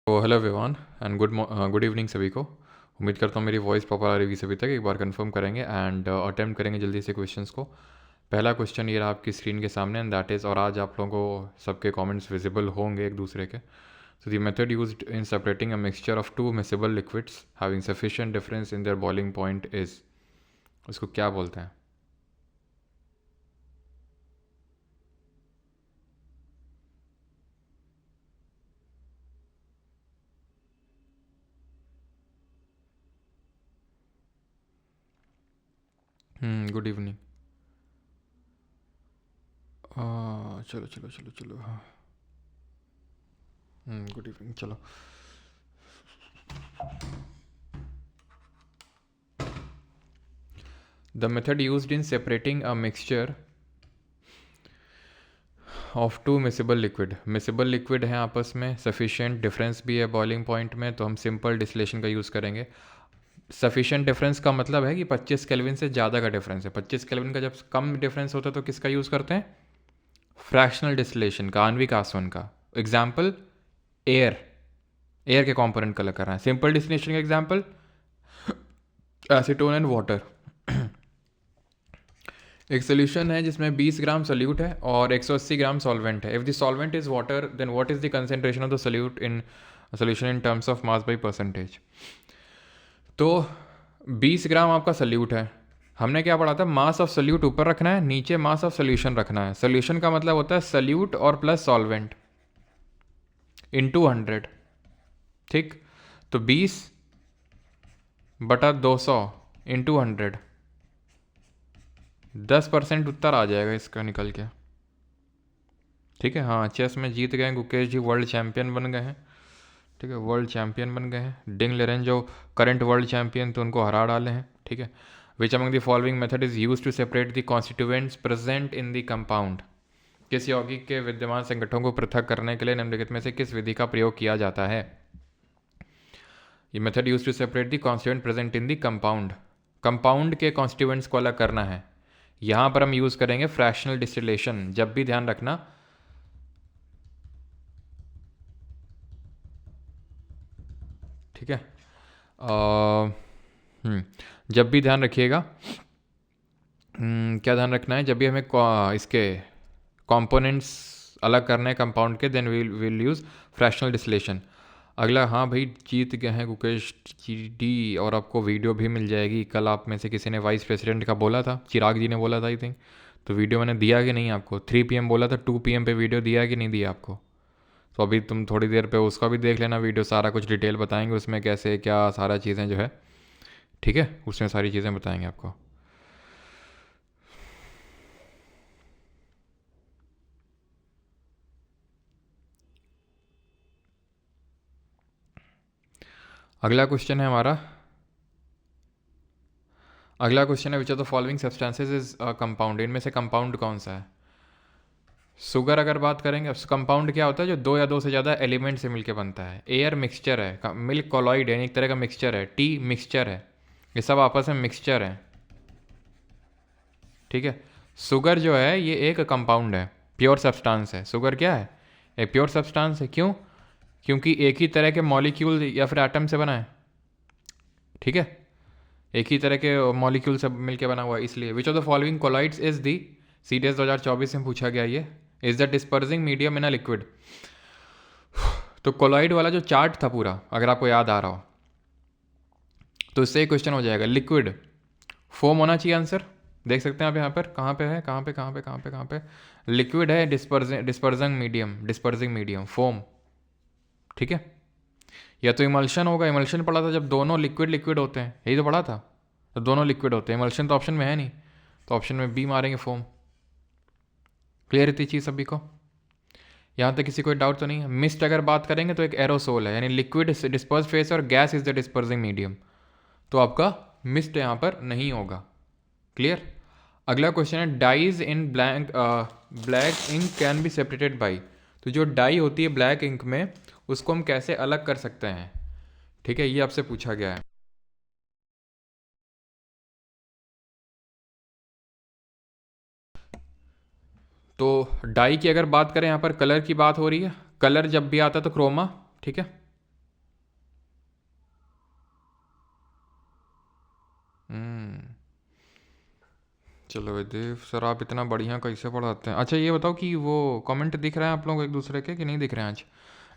तो hello everyone and good evening सभी को। उम्मीद करता हूँ मेरी वॉइस प्रॉपर आ रही होगी सभी तक। एक बार कंफर्म करेंगे एंड अटेम्प्ट करेंगे जल्दी से क्वेश्चंस को। पहला क्वेश्चन ये रहा आपकी स्क्रीन के सामने एंड दैट इज़, और आज आप लोगों को सबके कमेंट्स विजिबल होंगे एक दूसरे के। तो the method used in separating a mixture of two miscible liquids having sufficient difference in their boiling point is, उसको क्या बोलते हैं? Good evening. चलो चलो चलो चलो, हाँ। गुड इवनिंग, चलो। The method used in separating a mixture of two miscible liquid. Miscible liquid है आपस में, सफिशिएंट डिफरेंस भी है बॉइलिंग पॉइंट में, तो हम सिंपल डिस्टिलेशन का यूज़ करेंगे। सफिशिएंट डिफरेंस का मतलब है कि 25 केल्विन से ज़्यादा का डिफरेंस है। 25 केल्विन का जब कम डिफरेंस होता है तो किसका यूज़ करते हैं? फ्रैक्शनल डिस्टिलेशन का, आणविक आसवन का। एग्जाम्पल एयर, एयर के कॉम्पोनेंट का कर रहा है। सिंपल डिस्टिलेशन का एग्जाम्पल एसीटोन एंड वाटर। एक सोल्यूशन है जिसमें 20 ग्राम सोल्यूट है और 180 ग्राम सॉल्वेंट है। If the solvent is water then what is the concentration of the solute in solution in terms of mass by percentage. तो 20 ग्राम आपका solute है, हमने क्या पढ़ा था? मास ऑफ सोल्यूट ऊपर रखना है, नीचे मास ऑफ सोल्यूशन रखना है। सोल्यूशन का मतलब होता है सोल्यूट और प्लस सॉल्वेंट इनटू 100। ठीक, तो 20/200 इंटू 100, 10% उत्तर आ जाएगा इसका निकल के। ठीक है, हाँ, चेस में जीत गए गुकेश जी, वर्ल्ड चैंपियन बन गए हैं। ठीक है, वर्ल्ड चैंपियन बन गए हैं। डिंग लेरेन जो करंट वर्ल्ड चैंपियन थे उनको हरा डाले हैं। ठीक है। Which among the following method is use to separate the constituents present in the compound. किस यौगिक के विद्यमान संगठनों को पृथक करने के लिए निम्नलिखित में से किस विधि का प्रयोग किया जाता है? ये method use to separate the constituent present in the compound. Compound के कॉन्स्टिट्यूएंट्स को अलग करना है। यहां पर हम यूज करेंगे फ्रैक्शनल डिस्टिलेशन। जब भी ध्यान रखना, ठीक है, जब भी ध्यान रखिएगा, क्या ध्यान रखना है? जब भी हमें इसके कंपोनेंट्स अलग करने हैं कंपाउंड के, then will use fractional distillation. अगला, हाँ भाई, जीत गए हैं गुकेश जी डी, और आपको वीडियो भी मिल जाएगी। कल आप में से किसी ने वाइस प्रेसिडेंट का बोला था, चिराग जी ने बोला था आई थिंक, तो वीडियो मैंने दिया कि नहीं आपको? 3 PM बोला था, 2 PM पे वीडियो दिया कि नहीं दिया आपको? तो अभी तुम थोड़ी देर पे उसका भी देख लेना वीडियो, सारा कुछ डिटेल बताएंगे उसमें, कैसे क्या सारा चीज़ें जो है। ठीक है, उसमें सारी चीज़ें बताएंगे आपको। अगला क्वेश्चन है हमारा, अगला क्वेश्चन है which of the following substances is compound. इनमें से कंपाउंड कौन सा है? शुगर अगर बात करेंगे, कंपाउंड क्या होता है? जो दो या दो से ज़्यादा एलिमेंट से मिलकर बनता है। एयर मिक्सचर है, मिल्क कोलॉइड है, एक तरह का मिक्सचर है, टी मिक्सचर है, ये सब आपस में मिक्सचर है। ठीक है, शुगर जो है ये एक कंपाउंड है, प्योर सब्सटेंस है। शुगर क्या है? एक प्योर सब्सटेंस है। क्यों? क्योंकि एक ही तरह के मॉलिक्यूल या फिर एटम से बना है। ठीक है, एक ही तरह के मॉलिक्यूल से मिलकर बना हुआ है, इसलिए। Which of the following colloids is the, CDS 2024 में पूछा गया ये, is the dispersing medium in a liquid. तो कोलाइड वाला जो चार्ट था पूरा, अगर आपको याद आ रहा हो, तो इससे क्वेश्चन हो जाएगा। लिक्विड फोम होना चाहिए आंसर, देख सकते हैं आप यहाँ पर, कहाँ पे है, कहाँ पे, कहाँ पे, कहाँ पे, कहाँ पे? लिक्विड है, dispersing medium, dispersing medium foam. ठीक है, या तो इमल्शन होगा। इमल्शन पढ़ा था जब दोनों लिक्विड लिक्विड होते हैं, यही तो पढ़ा था। तो दोनों लिक्विड होते हैं, इमल्शन तो ऑप्शन में है नहीं, तो ऑप्शन में बी मारेंगे, फोम। क्लियर इतनी चीज़ सभी को? यहाँ तक किसी कोई डाउट तो नहीं है? मिस्ट अगर बात करेंगे तो एक एरोसोल है, यानी लिक्विड डिस्पर्स फेस और gas is the dispersing medium, तो आपका मिस्ट यहाँ पर नहीं होगा। क्लियर? अगला क्वेश्चन है, dyes in black ink can be separated by. तो जो डाई होती है ब्लैक इंक में, उसको हम कैसे अलग कर सकते हैं? ठीक है, ये आपसे पूछा गया है। तो डाई की अगर बात करें, यहाँ पर कलर की बात हो रही है। कलर जब भी आता है तो क्रोमा, ठीक है, चलो विदेव सर, आप इतना बढ़िया कैसे पढ़ाते हैं? अच्छा ये बताओ कि वो कमेंट दिख रहे हैं आप लोग एक दूसरे के कि नहीं दिख रहे हैं आज?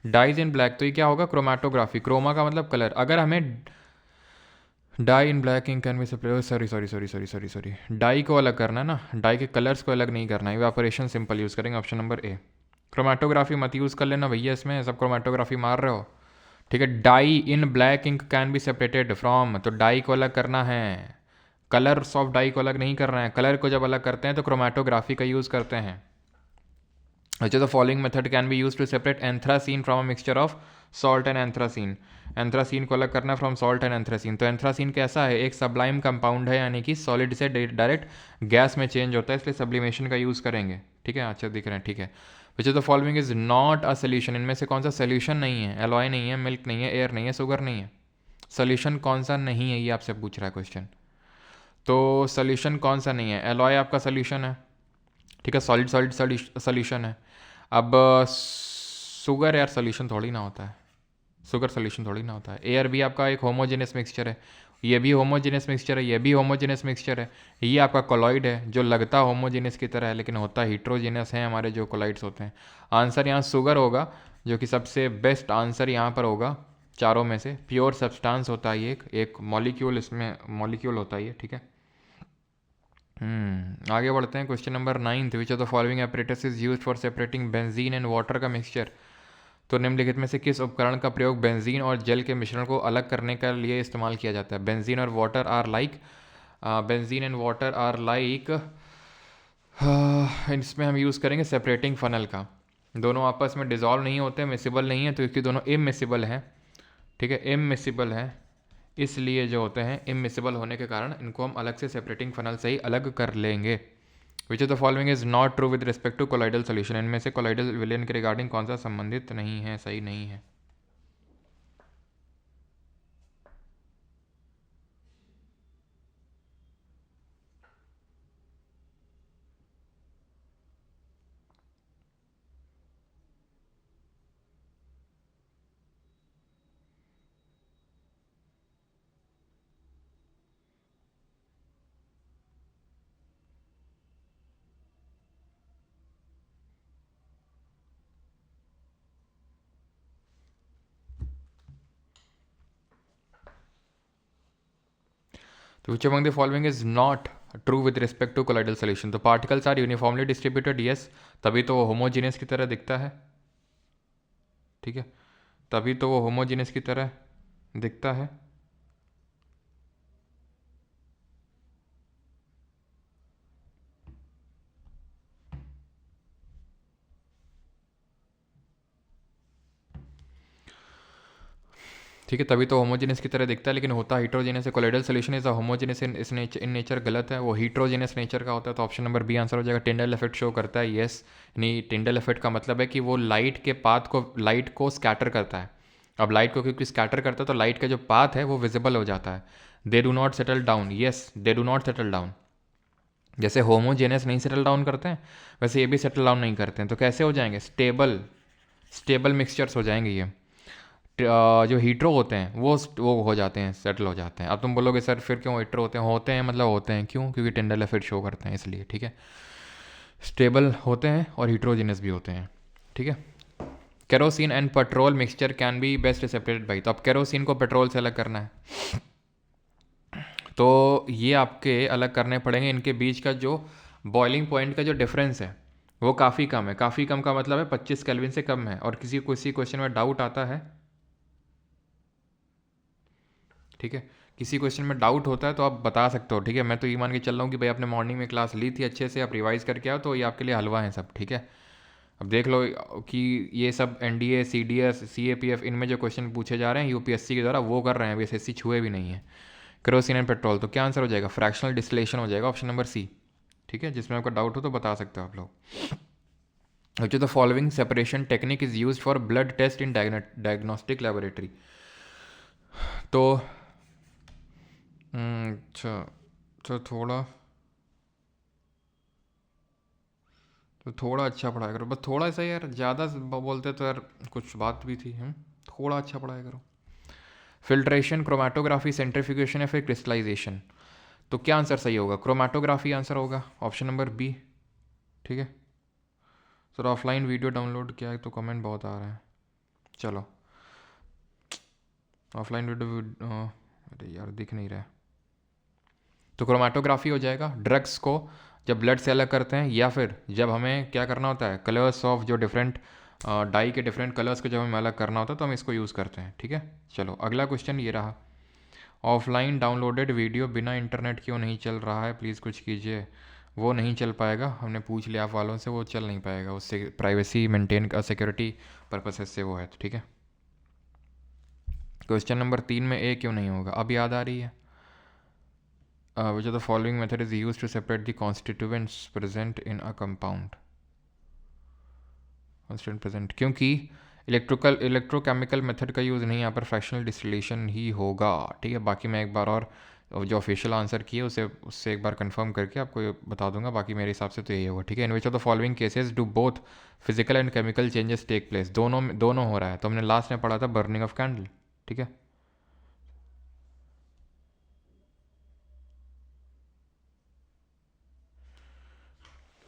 डाइज इन ब्लैक, तो ये क्या होगा? क्रोमेटोग्राफी। क्रोमा का मतलब कलर। अगर हमें dye in black ink can be separate, sorry sorry sorry sorry sorry sorry, dye को अलग करना है ना, डाई के कलर्स को अलग नहीं करना है। इवेपोरेशन सिंपल यूज़ करेंगे, ऑप्शन नंबर ए। क्रोमेटोग्राफी मत यूज़ कर लेना भैया, इसमें सब क्रोमेटोग्राफी मार रहे हो। ठीक है, dye in black ink can be separated from, तो डाई को अलग करना है, कलर्स ऑफ डाई को अलग नहीं करना है। कलर को जब अलग करते हैं तो क्रोमेटोग्राफी का यूज़ करते हैं। अच्छा, the following method can be use to separate anthracene from a mixture of salt and anthracene. Anthracene को अलग करना फ्रॉम सॉल्ट एंड एंथ्रासीन। तो एंथ्रासीन कैसा है? एक सब्लाइम कंपाउंड है, यानी कि सॉलिड से डायरेक्ट गैस में चेंज होता है, इसलिए सब्लिमेशन का यूज़ करेंगे। ठीक है, अच्छा दिख रहे हैं, ठीक है। Which the following is not a solution, इनमें से कौन सा सोल्यूशन नहीं है? एलॉय नहीं है, मिल्क नहीं है, एयर नहीं है, शुगर नहीं है। सोल्यूशन कौन सा नहीं है, ये आपसे पूछ रहा है क्वेश्चन। तो सोल्यूशन कौन सा नहीं है? एलॉय आपका सोल्यूशन है, ठीक है, सॉलिड सॉलिड सोल्यूशन है। अब शुगर यार सोल्यूशन थोड़ी ना होता है, शुगर सोल्यूशन थोड़ी ना होता है। एयर भी आपका एक होमोजेनस मिक्सचर है, ये भी होमोजेनस मिक्सचर है, ये भी होमोजेनस मिक्सचर है। ये आपका कोलॉइड है जो लगता होमोजेनस की तरह है लेकिन होता हीट्रोजेनस है हमारे जो कोलॉइड्स होते हैं। आंसर यहाँ शुगर होगा, जो कि सबसे बेस्ट आंसर यहाँ पर होगा चारों में से। प्योर सब्सटेंस होता है ये, एक मॉलिक्यूल, इसमें मॉलिक्यूल होता है ये, ठीक है। आगे बढ़ते हैं। Question number 9, which of the following apparatus is use for separating benzene and water का मिक्सचर। तो निम्नलिखित में से किस उपकरण का प्रयोग बेंजीन और जल के मिश्रण को अलग करने के लिए इस्तेमाल किया जाता है? बेंजीन और water are like, benzene and water are like, इसमें हम यूज़ करेंगे सेपरेटिंग फनल का। दोनों आपस में डिजॉल्व नहीं होते, मिसिबल नहीं है, तो इसकी दोनों इमिसिबल हैं। ठीक है, इमिसिबल है, इसलिए जो होते हैं इमिसिबल होने के कारण इनको हम अलग से सेपरेटिंग फनल से ही अलग कर लेंगे। Which of the following is not true with respect to colloidal solution, इनमें से कोलाइडल विलयन के रिगार्डिंग कौन सा संबंधित नहीं है, सही नहीं है? तो which among the following is not true with respect to colloidal solution? तो particles are uniformly distributed, yes, तभी तो वो होमोजीनियस की तरह दिखता है। ठीक है, तभी तो वो होमोजीनियस की तरह दिखता है। ठीक है, तभी तो होमोजेनस की तरह दिखता है, लेकिन होता हीट्रोजेनस है। Colloidal solution is a homogeneous in nature, गलत है, वो हीट्रोजेनस नेचर का होता है। तो ऑप्शन नंबर बी आंसर हो जाएगा। टिंडल इफेक्ट शो करता है, येस। नहीं, टिंडल इफेक्ट का मतलब है कि वो लाइट के पाथ को, लाइट को स्कैटर करता है। अब लाइट को क्योंकि स्कैटर करता है तो लाइट का जो पाथ है वो विजिबल हो जाता है। They do not settle down, yes, they do not settle down. जैसे होमोजेनस नहीं सेटल डाउन करते हैं, वैसे ये भी सेटल डाउन नहीं करते हैं। तो कैसे हो जाएंगे? स्टेबल, स्टेबल मिक्सचर्स हो जाएंगे ये। जो हीट्रो होते हैं वो हो जाते हैं, सेटल हो जाते हैं। अब तुम बोलोगे सर फिर क्यों हीट्रो होते हैं? होते हैं मतलब होते हैं, क्यों? क्योंकि टिंडल इफेक्ट शो करते हैं इसलिए। ठीक है, स्टेबल होते हैं और हीट्रोजिनस भी होते हैं। ठीक है, kerosene and petrol mixture can be best separated by, तो अब केरोसिन को पेट्रोल से अलग करना है, तो ये आपके अलग करने पड़ेंगे। इनके बीच का जो बॉइलिंग पॉइंट का जो डिफरेंस है वो काफ़ी कम है। काफ़ी कम का मतलब है 25 केल्विन से कम है। और किसी क्वेश्चन में डाउट आता है, ठीक है, किसी क्वेश्चन में डाउट होता है तो आप बता सकते हो। ठीक है, मैं तो ये मान के चल रहा हूँ कि भाई आपने मॉर्निंग में क्लास ली थी अच्छे से, आप रिवाइज करके आओ, तो ये आपके लिए हलवा है सब। ठीक है, अब देख लो कि ये सब एनडीए, सीडीएस, सीएपीएफ, इनमें जो क्वेश्चन पूछे जा रहे हैं यूपीएससी के द्वारा वो कर रहे हैं, अभी एसएससी छुए भी नहीं है। केरोसिन एंड पेट्रोल, तो क्या आंसर हो जाएगा? फ्रैक्शनल डिस्टिलेशन हो जाएगा, ऑप्शन नंबर सी। ठीक है, जिसमें आपका डाउट हो तो बता सकते हो आप लोग। Which of the following separation technique is use for blood test in diagnostic laboratory? तो अच्छा, तो थोड़ा अच्छा पढ़ाया करो, बस थोड़ा सा यार, ज़्यादा बोलते तो यार कुछ बात भी थी। थोड़ा अच्छा पढ़ाया करो। फिल्ट्रेशन, क्रोमेटोग्राफी, सेंट्रीफ्यूगेशन या फिर क्रिस्टलाइजेशन? तो क्या आंसर सही होगा? क्रोमेटोग्राफी आंसर होगा, ऑप्शन नंबर बी। ठीक है सर, ऑफलाइन वीडियो डाउनलोड किया है तो कमेंट बहुत आ रहा है। चलो ऑफलाइन वीडियो, अरे यार दिख नहीं रहा है। तो क्रोमेटोग्राफी हो जाएगा ड्रग्स को जब ब्लड से अलग करते हैं, या फिर जब हमें क्या करना होता है, कलर्स ऑफ जो डिफरेंट डाई के डिफरेंट कलर्स को जब हमें अलग करना होता है तो हम इसको यूज़ करते हैं। ठीक है चलो अगला क्वेश्चन ये रहा, ऑफलाइन डाउनलोडेड वीडियो बिना इंटरनेट क्यों नहीं चल रहा है, प्लीज़ कुछ कीजिए। वो नहीं चल पाएगा, हमने पूछ लिया आप वालों से, वो चल नहीं पाएगा, उससे प्राइवेसी मेंटेन का सिक्योरिटी पर्पसेस से वो है। ठीक है क्वेश्चन नंबर 3 में ए क्यों नहीं होगा, अब याद आ रही है। Which of the following method is use to separate the constituents present in a compound. Constituent present, क्योंकि इलेक्ट्रोकेमिकल मेथड का यूज़ नहीं, यहाँ पर फ्रैक्शनल डिस्टिलेशन ही होगा। ठीक है बाकी मैं एक बार और जो ऑफिशियल आंसर किए उससे एक बार कंफर्म करके आपको बता दूंगा, बाकी मेरे हिसाब से तो यही होगा। ठीक है in which of the following cases do both physical and chemical changes take place, दोनों हो रहा है। तो हमने लास्ट में पढ़ा था बर्निंग ऑफ कैंडल। ठीक है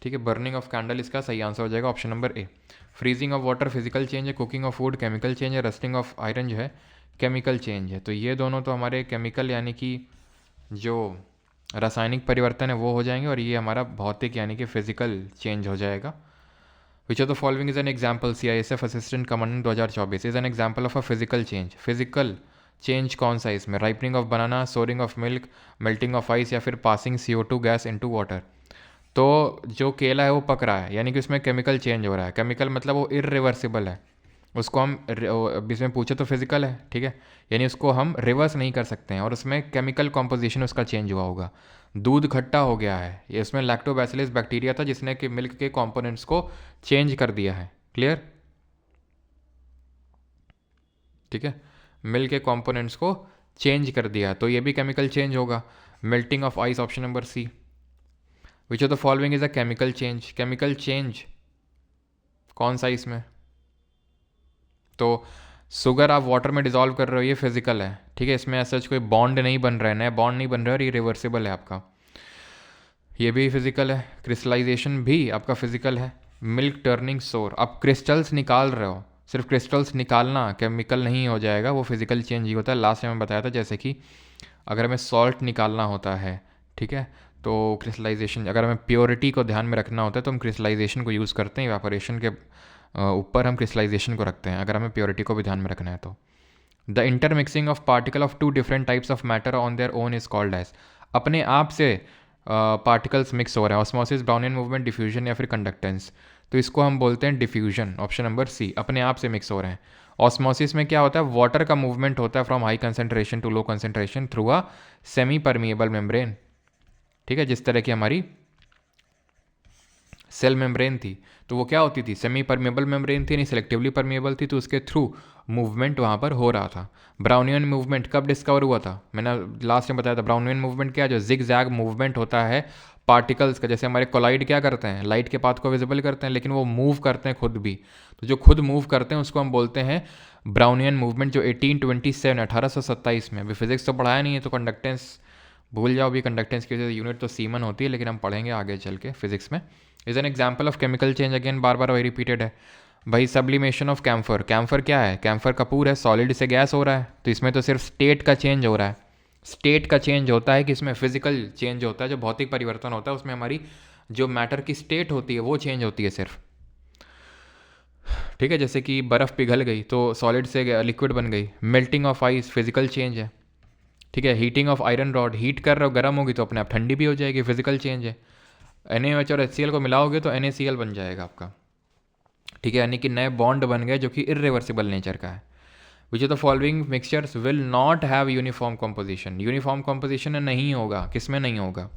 ठीक है बर्निंग ऑफ कैंडल इसका सही आंसर हो जाएगा, option number A. Freezing of water physical change है, cooking of food chemical change है, रस्टिंग ऑफ आयरन जो है केमिकल चेंज है। तो ये दोनों तो हमारे केमिकल यानी कि जो रासायनिक परिवर्तन है वो हो जाएंगे, और ये हमारा भौतिक यानी कि फिजिकल चेंज हो जाएगा। Which of the following is an example, CISF assistant commandant 2024 is an example of a physical change. Physical change कौन सा है इसमें, ripening of banana, souring of milk, melting of ice, या फिर passing CO2 gas into water. तो जो केला है वो पक रहा है यानी कि उसमें केमिकल चेंज हो रहा है, केमिकल मतलब वो इरिवर्सिबल है, उसको हम इसमें पूछे तो फिजिकल है। ठीक है यानी उसको हम रिवर्स नहीं कर सकते हैं, और उसमें केमिकल कॉम्पोजिशन उसका चेंज हुआ होगा। दूध खट्टा हो गया है, ये उसमें लैक्टोबैसिलस बैक्टीरिया था जिसने कि मिल्क के कंपोनेंट्स को चेंज कर दिया है। क्लियर? ठीक है मिल्क के कंपोनेंट्स को चेंज कर दिया, तो ये भी केमिकल चेंज होगा। Melting of ice, option number C. Which of the following is a chemical change, chemical change कौन सा इसमें, तो शुगर आप वाटर में डिजॉल्व कर रहे हो, ये फिजिकल है। ठीक है इसमें ऐसा कोई बॉन्ड नहीं बन रहा है, नया बॉन्ड नहीं बन रहा है, और ये रिवर्सिबल है आपका, ये भी फिजिकल है। क्रिस्टलाइजेशन भी आपका फिजिकल है। मिल्क टर्निंग सोर, आप क्रिस्टल्स निकाल रहे हो, सिर्फ क्रिस्टल्स निकालना केमिकल नहीं हो जाएगा, वो फिजिकल चेंज ही होता है। लास्ट टाइम मैं बताया था जैसे कि अगर हमें सॉल्ट निकालना होता है, ठीक है तो क्रिस्टलाइजेशन, अगर हमें प्योरिटी को ध्यान में रखना होता है तो हम क्रिस्टलाइजेशन को यूज़ करते हैं, इवापोरेशन के ऊपर हम क्रिस्टलाइजेशन को रखते हैं, अगर हमें प्योरिटी को भी ध्यान में रखना है तो। The intermixing of particle of 2 different types of matter on their own is called as, अपने आप से पार्टिकल्स मिक्स हो रहे हैं, ऑस्मोसिस, ब्राउनियन मूवमेंट, डिफ्यूजन या फिर कंडक्टेंस, तो इसको हम बोलते हैं डिफ्यूजन, ऑप्शन नंबर सी, अपने आप से मिक्स हो रहे हैं। ऑस्मोसिस में क्या होता है, वाटर का मूवमेंट होता है from high concentration to low concentration through a semi permeable membrane. ठीक है जिस तरह की हमारी सेल मेम्ब्रेन थी, तो वो क्या होती थी, सेमी परमेबल मेम्ब्रेन थी, नहीं सेलेक्टिवली परमेबल थी, तो उसके थ्रू मूवमेंट वहाँ पर हो रहा था। ब्राउनियन मूवमेंट कब डिस्कवर हुआ था, मैंने लास्ट में बताया था। ब्राउनियन मूवमेंट क्या है, जो जिग जैग मूवमेंट होता है पार्टिकल्स का, जैसे हमारे कोलाइड क्या करते हैं, लाइट के पाथ को विजिबल करते हैं, लेकिन वो मूव करते हैं खुद भी, तो जो खुद मूव करते हैं उसको हम बोलते हैं ब्राउनियन मूवमेंट, जो 1827 में, अभी फिजिक्स तो पढ़ाया नहीं है तो कंडक्टेंस भूल जाओ, भी कंडक्टेंस की यूनिट तो सीमन होती है, लेकिन हम पढ़ेंगे आगे चल के फिजिक्स में। Is an example of chemical change, again बार बार वही रिपीटेड है भाई। सब्लिमेशन ऑफ कैम्फर, कैम्फर क्या है, कैम्फर कपूर है, सॉलिड से गैस हो रहा है, तो इसमें तो सिर्फ स्टेट का चेंज हो रहा है, स्टेट का चेंज होता है कि इसमें फिजिकल चेंज होता है, जो भौतिक परिवर्तन होता है उसमें हमारी जो मैटर की स्टेट होती है वो चेंज होती है सिर्फ। ठीक है जैसे कि बर्फ़ पिघल गई तो सॉलिड से लिक्विड बन गई। Melting of ice physical change है। ठीक है heating of iron rod, heat कर रहे हो गर्म होगी तो अपने आप ठंडी भी हो जाएगी, फिजिकल चेंज है। NaOH और HCl को मिलाओगे तो NaCl बन जाएगा आपका। ठीक है यानी कि नए बॉन्ड बन गए जो कि इरिवर्सिबल नेचर का है। Which of the following mixtures will not have uniform composition, uniform composition नहीं होगा, किस में नहीं होगा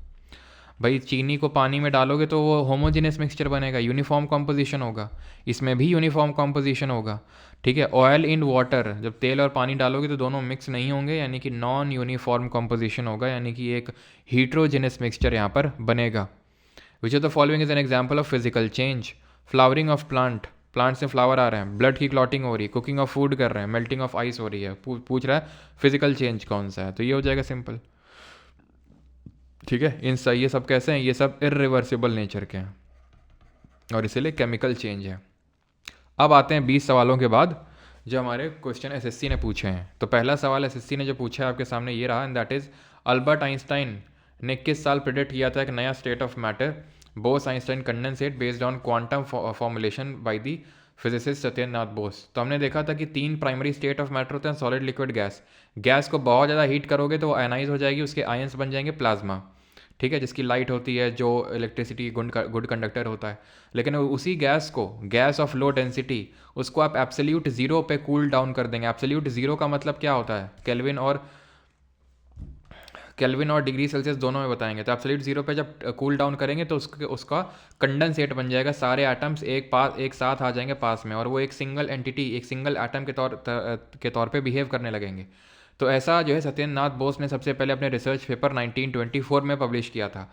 भाई, चीनी को पानी में डालोगे तो वो होमोजेनियस मिक्सचर बनेगा, यूनिफॉर्म कॉम्पोजिशन होगा, इसमें भी यूनिफॉर्म कॉम्पोजिशन होगा। ठीक है ऑयल इन वाटर, जब तेल और पानी डालोगे तो दोनों मिक्स नहीं होंगे, यानी कि नॉन यूनिफॉर्म कॉम्पोजिशन होगा, यानी कि एक हीट्रोजेनस मिक्सचर यहाँ पर बनेगा। विच of the following is an example of physical change, flowering of plant, plant से फ्लावर आ रहे हैं, ब्लड की क्लॉटिंग हो रही है, कुकिंग ऑफ फूड कर रहे हैं, मेल्टिंग ऑफ आइस हो रही है, पूछ रहा है फिजिकल चेंज कौन सा है, तो ये हो जाएगा सिंपल। ठीक है, ये सब कैसे हैं, ये सब इरिवर्सिबल नेचर के हैं और इसीलिए केमिकल चेंज है। अब आते हैं 20 सवालों के बाद जो हमारे क्वेश्चन एसएससी ने पूछे हैं। तो पहला सवाल एसएससी ने जो पूछा है आपके सामने ये रहा, and that is Albert Einstein ने किस साल प्रिडिक्ट किया था एक नया state of matter Bose Einstein condensate based on quantum formulation by the physicist Satyendra Nath Bose. तो हमने देखा था कि 3 प्राइमरी स्टेट ऑफ मैटर होते हैं, सॉलिड, लिक्विड, गैस। गैस को बहुत ज़्यादा हीट करोगे तो वो आयनाइज हो जाएगी, उसके आयंस बन जाएंगे प्लाज्मा, ठीक है, जिसकी लाइट होती है, जो इलेक्ट्रिसिटी गुड कंडक्टर होता है। लेकिन उसी गैस को, गैस ऑफ लो डेंसिटी, उसको आप एब्सोल्यूट ज़ीरो पे कूल डाउन कर देंगे। एब्सोल्यूट ज़ीरो का मतलब क्या होता है, केल्विन और डिग्री सेल्सियस दोनों में बताएंगे। तो एब्सोल्यूट ज़ीरो पे जब कूल डाउन करेंगे तो उसका कंडेंसेट बन जाएगा, सारे एटम्स एक साथ आ जाएंगे पास में, और वो एक सिंगल एंटिटी, एक सिंगल एटम के तौर पे बिहेव करने लगेंगे। तो ऐसा जो है सत्येंद्र नाथ बोस ने सबसे पहले अपने रिसर्च पेपर 1924 में पब्लिश किया था,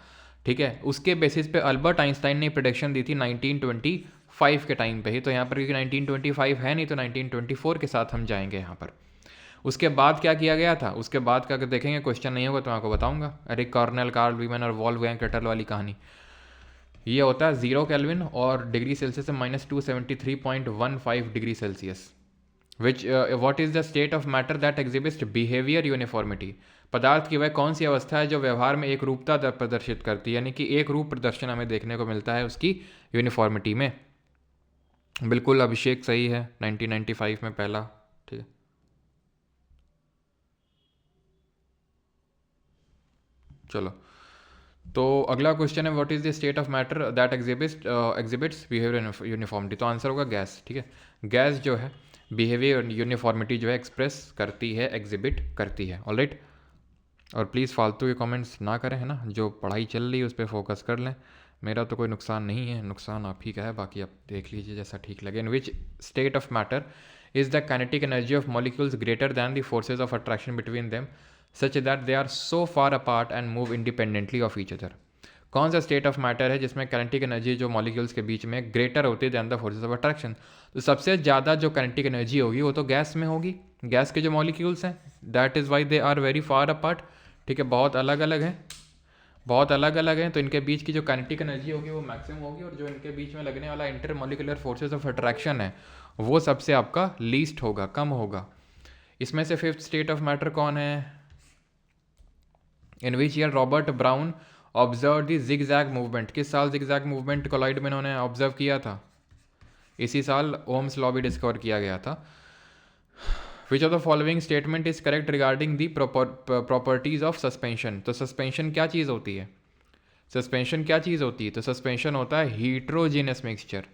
ठीक है। उसके बेसिस पे अल्बर्ट आइंस्टाइन ने प्रेडिक्शन दी थी 1925 के टाइम पे ही। तो यहाँ पर क्योंकि 1925 है नहीं तो 1924 के साथ हम जाएंगे यहाँ पर। उसके बाद क्या किया गया था, उसके बाद का अगर देखेंगे, क्वेश्चन नहीं होगा तो मैं आपको बताऊंगा। एरिक कॉर्नेल, कार्ल वीमन और वॉल्फगैंग केटल वाली कहानी। ये होता है 0 केल्विन और डिग्री सेल्सियस से -273.15 degree Celsius. What is the state of matter that exhibits behaviour uniformity. पदार्थ की वह कौन सी अवस्था है जो व्यवहार में एक रूपता प्रदर्शित करती है, यानी कि एक रूप प्रदर्शन हमें देखने को मिलता है उसकी यूनिफॉर्मिटी में। बिल्कुल अभिषेक सही है, 1995 में पहला, ठीक है। चलो, तो अगला क्वेश्चन है what is the state of matter that exhibits behaviour uniformity. तो आंसर होगा गैस, ठीक है। गैस जो है बिहेवियर यूनिफॉर्मिटी जो है एक्सप्रेस करती है, एग्जिबिट करती है, ऑलराइट। और प्लीज़ फालतू के कमेंट्स ना करें, है ना, जो पढ़ाई चल रही है उस पर फोकस कर लें। मेरा तो कोई नुकसान नहीं है, नुकसान आप ही का है, बाकी आप देख लीजिए जैसा ठीक लगे। In which state of matter is the kinetic energy of molecules greater than the forces of attraction between them such that they are so far apart and move independently of each other. कौन सा state of matter है जिसमें kinetic energy जो molecules के बीच में greater होती है than the forces of attraction. तो सबसे ज़्यादा जो काइनेटिक एनर्जी होगी वो तो गैस में होगी। गैस के जो मॉलिक्यूल्स हैं, that is why they are very far apart, ठीक है, बहुत अलग अलग हैं, बहुत अलग अलग हैं। तो इनके बीच की जो काइनेटिक एनर्जी होगी वो मैक्सिमम होगी, और जो इनके बीच में लगने वाला inter molecular forces of attraction है वो सबसे आपका लीस्ट होगा, कम होगा। इसमें से फिफ्थ स्टेट ऑफ मैटर कौन है, in which year Robert Brown observe the zigzag movement. किस साल जिगजैग मूवमेंट कोलाइड में इन्होंने ऑब्जर्व किया था, इसी साल ओम्स लॉ भी डिस्कवर किया गया था। विच of the following statement is correct regarding the properties of suspension. तो सस्पेंशन क्या चीज़ होती है, सस्पेंशन क्या चीज़ होती है, तो सस्पेंशन होता है हीट्रोजेनस मिक्सचर,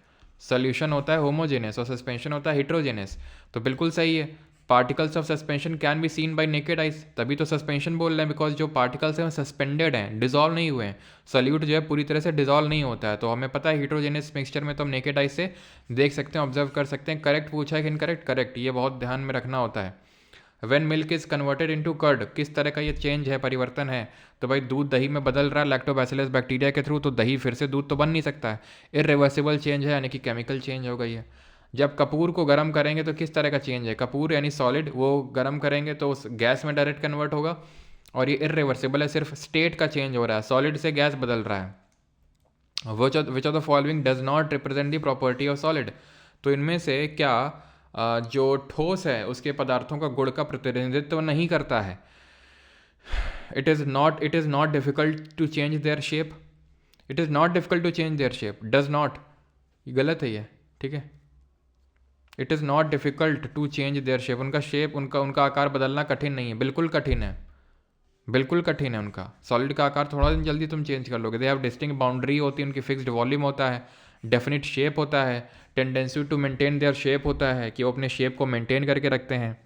सोल्यूशन होता है होमोजेनस और सस्पेंशन होता है हेट्रोजेनस। तो बिल्कुल सही है, particles of suspension can be seen bye naked eyes, तभी तो सस्पेंशन बोल रहे हैं, बिकॉज जो पार्टिकल्स हैं सस्पेंडेड हैं, डिजॉल्व नहीं हुए हैं। सॉल्यूट जो है पूरी तरह से डिजॉल्व नहीं होता है, तो हमें पता है हीट्रोजेनस मिक्सचर में तो हम नेकेड आइज से देख सकते हैं, ऑब्जर्व कर सकते हैं। करेक्ट पूछा है कि इनकरेक्ट, करेक्ट, ये बहुत ध्यान में रखना होता है। When milk is converted into curd, किस तरह का ये चेंज है, परिवर्तन है, तो भाई दूध दही में बदल रहा है लैक्टोबैसिलस बैक्टीरिया के थ्रू, तो दही फिर से दूध तो बन नहीं सकता है, इरिवर्सिबल चेंज है, यानी कि केमिकल चेंज हो गई है। जब कपूर को गर्म करेंगे तो किस तरह का चेंज है, कपूर यानी सॉलिड, वो गर्म करेंगे तो उस गैस में डायरेक्ट कन्वर्ट होगा, और ये इरिवर्सिबल है, सिर्फ स्टेट का चेंज हो रहा है, सॉलिड से गैस बदल रहा है। Which of the following does not represent the property of solid. तो इनमें से क्या जो ठोस है उसके पदार्थों का गुण का प्रतिनिधित्व नहीं करता है। It is not difficult to change their shape, it is not difficult to change their shape, does not, गलत है ये, ठीक है। It is not difficult to change their shape, उनका शेप, उनका आकार बदलना कठिन नहीं है, बिल्कुल कठिन है, बिल्कुल कठिन है उनका। सॉलिड का आकार थोड़ा दिन जल्दी तुम चेंज कर लोगे। दे हैव डिस्टिंक्ट बाउंड्री होती है, उनकी फिक्स्ड वॉल्यूम होता है, डेफिनिट शेप होता है, tendency to maintain their shape होता है कि वो अपने शेप को मेंटेन करके रखते हैं,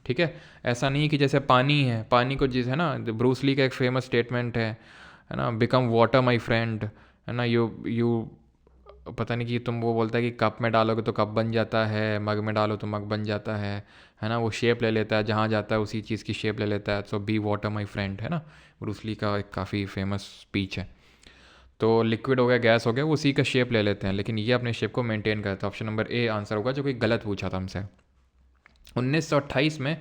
ठीक है। ऐसा नहीं कि जैसे पानी है, पानी को जिस है ना, ब्रूस ली का एक फेमस स्टेटमेंट है ना, बिकम वाटर माई फ्रेंड, है ना, यू पता नहीं कि तुम, वो बोलता है कि कप में डालोगे तो कप बन जाता है, मग में डालो तो मग बन जाता है ना, वो शेप ले लेता है, जहाँ जाता है उसी चीज़ की शेप ले लेता है। सो बी वाटर माई फ्रेंड, है ना, ब्रूस ली का एक काफ़ी फेमस स्पीच है। तो लिक्विड हो गया, गैस हो गया, वो उसी का शेप ले लेते हैं, लेकिन ये अपने शेप को मेंटेन करता है। ऑप्शन नंबर ए आंसर होगा, जो कि गलत पूछा था हमसे। 1928 में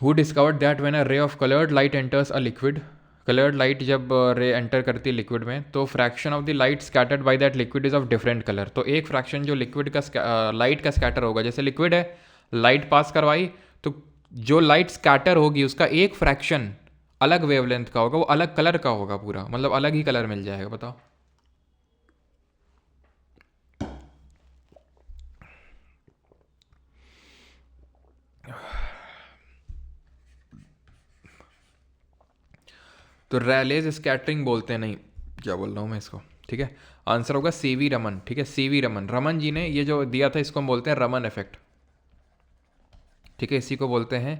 who discovered that when a ray of coloured light enters a liquid, coloured light जब रे एंटर करती है लिक्विड में तो fraction of the light scattered by that liquid is of different colour. तो एक फ्रैक्शन जो लिक्विड का लाइट का स्कैटर होगा, जैसे लिक्विड है, लाइट पास करवाई, तो जो लाइट स्कैटर होगी उसका एक फ्रैक्शन अलग वेवलेंथ का होगा, वो अलग कलर का होगा पूरा, मतलब अलग ही कलर मिल जाएगा। बताओ। तो रैलेज स्कैटरिंग बोलते हैं, नहीं क्या बोल रहा हूँ मैं इसको, ठीक है। आंसर होगा सीवी रमन, ठीक है, सीवी रमन। रमन जी ने ये जो दिया था इसको हम बोलते हैं रमन इफेक्ट, ठीक है, इसी को बोलते हैं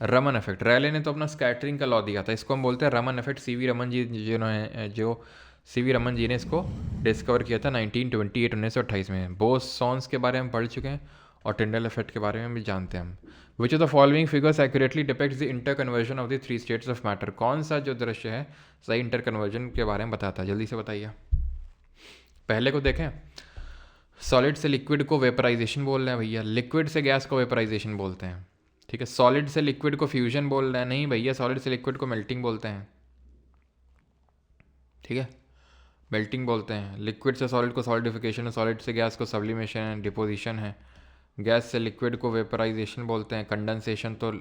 रमन इफेक्ट। रैले ने तो अपना स्कैटरिंग का लॉ दिया था, इसको हम बोलते हैं रमन इफेक्ट। सीवी रमन जी जिन्होंने जो सीवी रमन जी ने इसको डिस्कवर किया था 1928 1928 में। बोसॉन्स के बारे में पढ़ चुके हैं और टिंडल इफेक्ट के बारे में भी जानते हैं हम। विच of the following figures accurately depicts the inter conversion of the three states of matter. कौन सा जो दृश्य है सही इंटर कन्वर्जन के बारे में बताता है, जल्दी से बताइए। पहले को देखें, सॉलिड से लिक्विड को वेपराइजेशन बोल रहे हैं भैया, लिक्विड से गैस को वेपराइजेशन बोलते हैं, ठीक है। सॉलिड से लिक्विड को फ्यूजन बोल रहे हैं, नहीं भैया, सॉलिड से लिक्विड को मेल्टिंग बोलते हैं, ठीक है, मेल्टिंग बोलते हैं। लिक्विड से सॉलिड को सॉलिडिफिकेशन है, सॉलिड से गैस को सब्लिमेशन है, डिपोजिशन है। गैस से लिक्विड को वेपराइजेशन बोलते हैं, कंडेंसेशन तो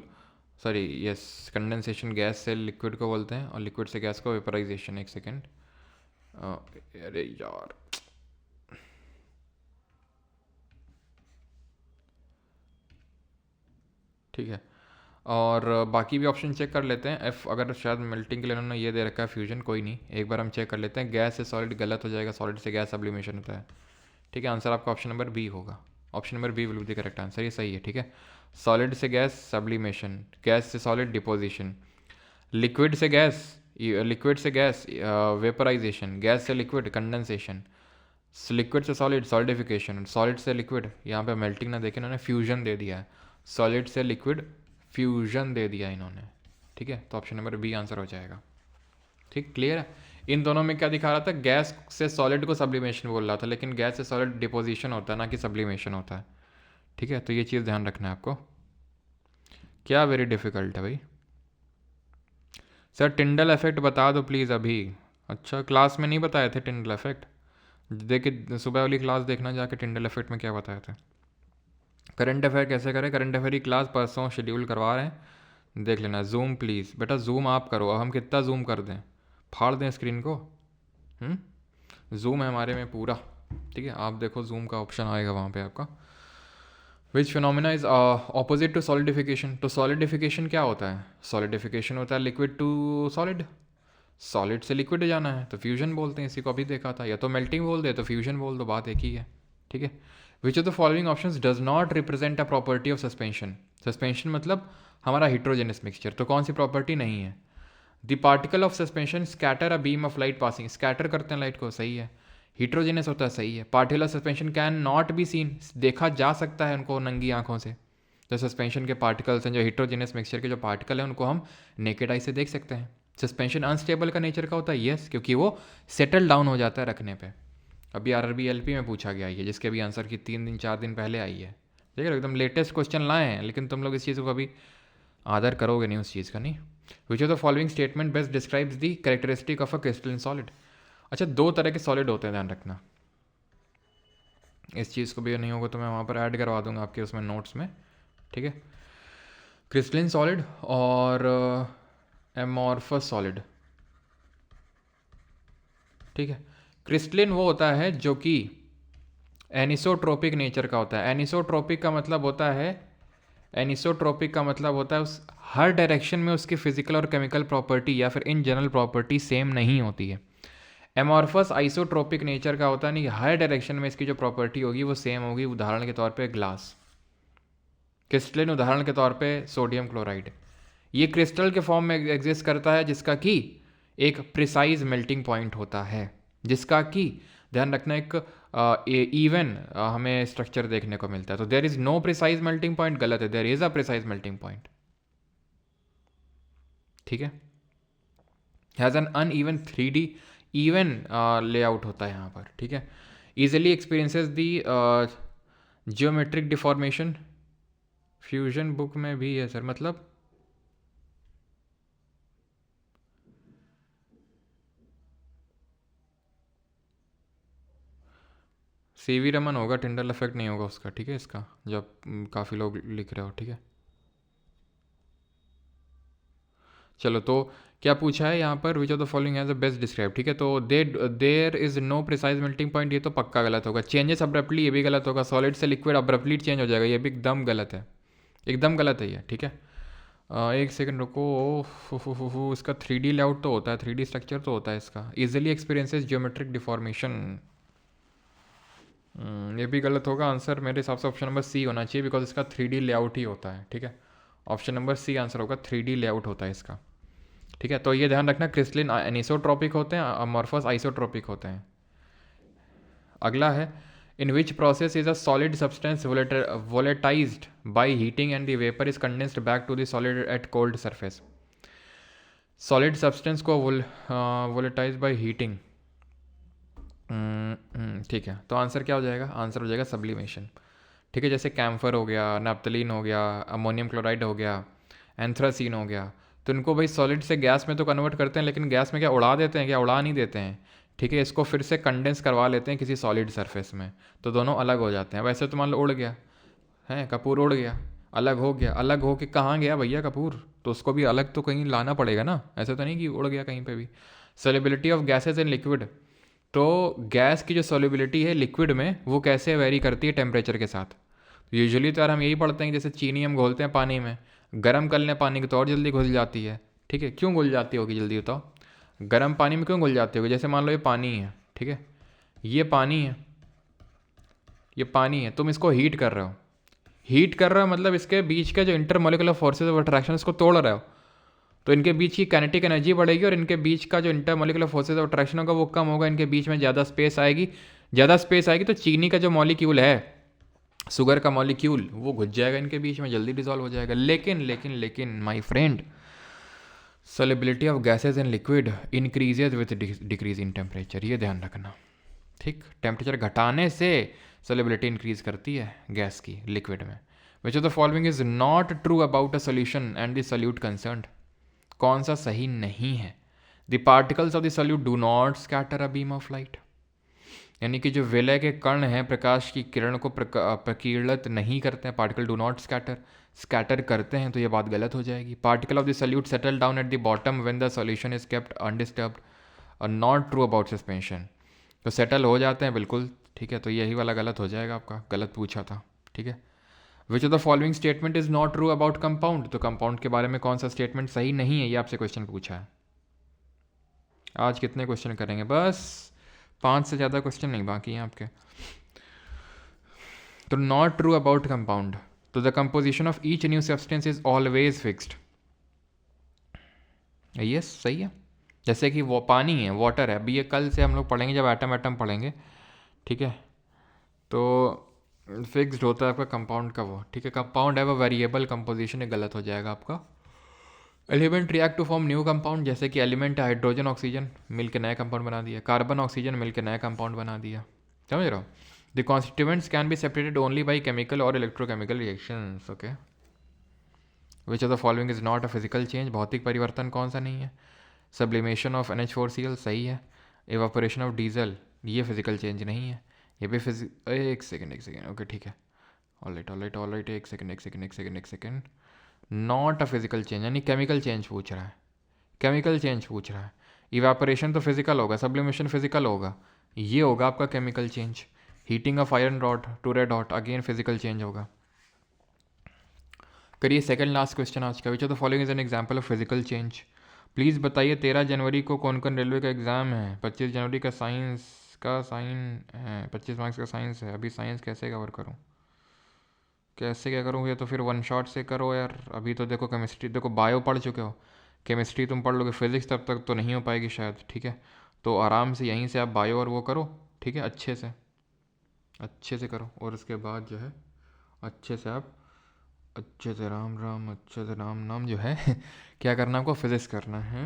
सॉरी यस कंडेंसेशन गैस से लिक्विड को बोलते हैं, और लिक्विड से गैस को वेपराइजेशन। एक सेकेंड, अरे यार, ठीक है। और बाकी भी ऑप्शन चेक कर लेते हैं। एफ अगर शायद मेल्टिंग के लिए उन्होंने ये दे रखा है फ्यूजन, कोई नहीं, एक बार हम चेक कर लेते हैं। गैस से सॉलिड गलत हो जाएगा, सॉलिड से गैस सब्लिमेशन होता है, ठीक है। आंसर आपका ऑप्शन नंबर बी होगा, option number B will be the correct answer, ये सही है, ठीक है। सॉलिड से गैस सब्लिमेशन, गैस से सॉलिड डिपोजिशन, लिक्विड से गैस, लिक्विड से गैस वेपराइजेशन, गैस से लिक्विड कंडेंसेशन, लिक्विड से सॉलिड सॉलिडिफिकेशन, सॉलिड से लिक्विड, यहाँ पे मेल्टिंग ना देखे इन्होंने फ्यूजन दे दिया है, सॉलिड से लिक्विड फ्यूजन दे दिया इन्होंने, ठीक है। तो ऑप्शन नंबर बी आंसर हो जाएगा, ठीक, क्लियर है। इन दोनों में क्या दिखा रहा था, गैस से सॉलिड को सब्लिमेशन बोल रहा था, लेकिन गैस से सॉलिड डिपोजिशन होता है ना कि सब्लिमेशन होता है, ठीक है। तो ये चीज़ ध्यान रखना है आपको। क्या वेरी डिफिकल्ट है भाई। सर टिंडल इफेक्ट बता दो प्लीज़ अभी। अच्छा, क्लास में नहीं बताए थे टिंडल इफेक्ट, देखिए सुबह वाली क्लास देखना जाके, टिंडल इफेक्ट में क्या बताए थे। करंट अफेयर कैसे करें, करंट अफेयर की क्लास परसों शेड्यूल करवा रहे हैं, देख लेना। जूम प्लीज़ बेटा, जूम आप करो, अब हम कितना जूम कर दें, फाड़ दें स्क्रीन को। जूम है हमारे में पूरा, ठीक है। आप देखो जूम का ऑप्शन आएगा वहाँ पे आपका। Which phenomena is opposite to solidification. तो सॉलिडिफिकेशन क्या होता है, सॉलिडिफिकेशन होता है लिक्विड टू सॉलिड, सॉलिड से लिक्विड जाना है तो फ्यूजन बोलते हैं, इसी को अभी देखा था। या तो मेल्टिंग बोल दे तो फ्यूजन बोल दो, बात एक ही है, ठीक है। Which of the following options does not represent a property of suspension. Suspension मतलब हमारा हिट्रोजेनस मिक्सचर, तो कौन सी प्रॉपर्टी नहीं है। The particle of suspension scatter a beam of light passing, scatter करते हैं लाइट को, सही है। हिट्रोजेनस होता है, सही है। Particle of suspension can not be seen, देखा जा सकता है उनको नंगी आंखों से। जो सस्पेंशन के पार्टिकल्स हैं, जो हिट्रोजेनस मिक्सचर के जो पार्टिकल हैं, उनको हम नेकेड आई से देख सकते हैं। सस्पेंशन अनस्टेबल का नेचर का होता है, यस, क्योंकि वो सेटल डाउन हो जाता है रखने पे। अभी आरआरबी एलपी में पूछा गया ये, जिसके भी आंसर की 3 दिन 4 दिन पहले आई है, ठीक है। एकदम लेटेस्ट क्वेश्चन लाए हैं, लेकिन तुम लोग इस चीज़ को कभी आदर करोगे नहीं उस चीज़ का, नहीं। विच of the following statement best describes the characteristic of a crystalline solid. अच्छा, 2 तरह के सॉलिड होते हैं, ध्यान रखना। इस चीज़ को भी नहीं होगा तो मैं वहाँ पर ऐड करवा दूंगा आपके उसमें नोट्स में, ठीक है। क्रिस्टलिन सॉलिड और एमॉर्फस सॉलिड, ठीक है। क्रिस्टलिन वो होता है जो कि एनिसोट्रोपिक नेचर का होता है। एनिसोट्रोपिक का मतलब होता है, एनिसोट्रोपिक का मतलब होता है उस हर डायरेक्शन में उसकी फिजिकल और केमिकल प्रॉपर्टी या फिर इन जनरल प्रॉपर्टी सेम नहीं होती है। एमॉर्फस आइसोट्रोपिक नेचर का होता है, नहीं, हर डायरेक्शन में इसकी जो प्रॉपर्टी होगी वो सेम होगी। उदाहरण के तौर पे ग्लास, क्रिस्टलिन उदाहरण के तौर पे सोडियम क्लोराइड, ये क्रिस्टल के फॉर्म में एग्जिस्ट करता है, जिसका कि एक प्रिसाइज मेल्टिंग पॉइंट होता है, जिसका कि ध्यान रखना एक इवन हमें स्ट्रक्चर देखने को मिलता है। तो there is no precise melting point, गलत है, there is a precise melting point, ठीक है। Has an uneven 3D even layout होता है यहाँ पर, ठीक है। Easily experiences the geometric deformation, fusion book में भी है सर, मतलब सीवी रमन होगा, टिंडल इफेक्ट नहीं होगा उसका, ठीक है, इसका जब काफ़ी लोग लिख रहे हो, ठीक है। चलो तो क्या पूछा है यहाँ पर, which of the following has the best describe, ठीक है। तो there is no precise melting point, ये तो पक्का गलत होगा। चेंजेस अब्रप्टली, ये भी गलत होगा। सॉलिड से लिक्विड अब्रप्टली चेंज हो जाएगा, ये भी एकदम गलत है, एकदम गलत है ये, ठीक है। एक सेकंड रुको। इसका 3D लेआउट तो होता है, 3D स्ट्रक्चर तो होता है इसका। इजिली एक्सपीरियंसेस जियोमेट्रिक डिफॉर्मेशन, ये भी गलत होगा। आंसर मेरे हिसाब से ऑप्शन नंबर सी होना चाहिए, बिकॉज इसका 3D लेआउट ही होता है, ठीक है। ऑप्शन नंबर सी आंसर होगा, 3D लेआउट होता है इसका, ठीक है। तो ये ध्यान रखना, क्रिस्टलिन एनिसोट्रॉपिक होते हैं, अमॉर्फस आइसोट्रॉपिक होते हैं। अगला है, in which process is a solid substance volatilized by heating and the vapour is condensed back to the solid at cold surface. Solid substance को वोलेटाइज बाय हीटिंग, ठीक है। तो आंसर क्या हो जाएगा, आंसर हो जाएगा सब्लिमेशन, ठीक है। जैसे कैम्फर हो गया, नैप्थलीन हो गया, अमोनियम क्लोराइड हो गया, एंथ्रासीन हो गया, तो इनको भाई सॉलिड से गैस में तो कन्वर्ट करते हैं, लेकिन गैस में क्या उड़ा देते हैं, क्या उड़ा नहीं देते हैं, ठीक है। इसको फिर से कंडेंस करवा लेते हैं किसी सॉलिड सरफेस में, तो दोनों अलग हो जाते हैं। वैसे तो मान लो उड़ गया है, कपूर उड़ गया, अलग हो गया, अलग हो के कहाँ गया भैया कपूर, तो उसको भी अलग तो कहीं लाना पड़ेगा ना, ऐसे तो नहीं कि उड़ गया कहीं पे भी। Solubility of gases in liquid, तो गैस की जो सोलिबिलिटी है लिक्विड में वो कैसे वेरी करती है टेम्परेचर के साथ। यूजुअली तो यार हम यही पढ़ते हैं कि जैसे चीनी हम घोलते हैं पानी में, गर्म कर लें पानी को तो और जल्दी घुल जाती है, ठीक है। क्यों घुल जाती होगी जल्दी बताओ, गर्म पानी में क्यों घुल जाती होगी। जैसे मान लो ये पानी है, ठीक है, ये पानी है, ये पानी है, तुम इसको हीट कर रहे हो, हीट कर रहे हो मतलब इसके बीच के जो इंटरमोलिकुलर फोर्सेज ऑफ अट्रैक्शन इसको तोड़ रहे हो, तो इनके बीच की काइनेटिक एनर्जी बढ़ेगी और इनके बीच का जो इंटरमोलिकुलर फोर्सेज ऑफ अट्रैक्शन होगा वो कम होगा, इनके बीच में ज़्यादा स्पेस आएगी, ज़्यादा स्पेस आएगी तो चीनी का जो मॉलिक्यूल है, शुगर का मॉलिक्यूल, वो घुस जाएगा इनके बीच में, जल्दी डिजॉल्व हो जाएगा। लेकिन लेकिन लेकिन my friend, solubility of gases in liquid increases with decrease in temperature, ये ध्यान रखना, ठीक। टेम्परेचर घटाने से सोलिबिलिटी इंक्रीज करती है गैस की लिक्विड में। विच of the following is not true about a solution and the solute concerned, कौन सा सही नहीं है। The particles of the solute do not scatter a beam of light, यानी कि जो विलय के कण हैं प्रकाश की किरण को प्रकीर्णित नहीं करते हैं, particle do not scatter, scatter करते हैं तो ये बात गलत हो जाएगी। Particle of the solute settle down at the bottom when the solution is kept undisturbed, और नॉट ट्रू अबाउट सस्पेंशन, तो सेटल हो जाते हैं बिल्कुल, ठीक है। तो यही वाला गलत हो जाएगा आपका, गलत पूछा था, ठीक है। Which of the following statement is not true about compound, तो कंपाउंड के बारे में कौन सा स्टेटमेंट सही नहीं है, ये आपसे क्वेश्चन पूछा है। आज कितने क्वेश्चन करेंगे, बस 5 से ज़्यादा क्वेश्चन नहीं बाकी हैं आपके। तो नॉट ट्रू अबाउट कंपाउंड, तो the composition of each new substance is always fixed, yes सही है। जैसे कि वो पानी है, वाटर है, अभी ये कल से हम लोग पढ़ेंगे जब एटम एटम पढ़ेंगे, ठीक है। तो फिक्स्ड होता है आपका कंपाउंड का वो, ठीक है। कंपाउंड है वो वेरिएबल कंपोजिशन, ये गलत हो जाएगा आपका। Element react to form new compound, जैसे कि एलिमेंट हाइड्रोजन ऑक्सीजन मिल के नया कंपाउंड बना दिया, कार्बन ऑक्सीजन मिल के नया कंपाउंड बना दिया, समझ रहे हो। The constituents can be separated only by chemical और electrochemical reactions, okay. Which of the following is not a physical change, भौतिक परिवर्तन कौन सा नहीं है। सब्लिमेशन ऑफ NH4Cl सही है। एवापोरेशन ऑफ डीजल, ये फिजिकल चेंज नहीं है, ये भी एक सेकेंड ओके ठीक है, ऑलराइट एक second, not a physical change यानी केमिकल चेंज पूछ रहा है, केमिकल चेंज पूछ रहा है। इवापोरेशन तो फिजिकल होगा, सब्लिमेशन फिजिकल होगा, ये होगा आपका chemical change. Heating of iron rod to red hot, again physical change होगा। करिए सेकंड लास्ट क्वेश्चन आज का, which of the following is an example of physical change. Please बताइए 13 जनवरी को कौन कौन रेलवे का एग्ज़ाम है। 25 जनवरी का साइंस का साइन है, 25 मार्क्स का साइंस है। अभी साइंस कैसे कवर करूँ, कैसे क्या करूँ, ये तो फिर वन शॉट से करो यार। अभी तो देखो केमिस्ट्री, देखो बायो पढ़ चुके हो, केमिस्ट्री तुम पढ़ लोगे, फिजिक्स तब तक तो नहीं हो पाएगी शायद, ठीक है। तो आराम से यहीं से आप बायो और वो करो, ठीक है, अच्छे से करो, और उसके बाद जो है अच्छे से आप अच्छे से राम राम अच्छे से राम नाम जो है क्या करना आपको, फिजिक्स करना है।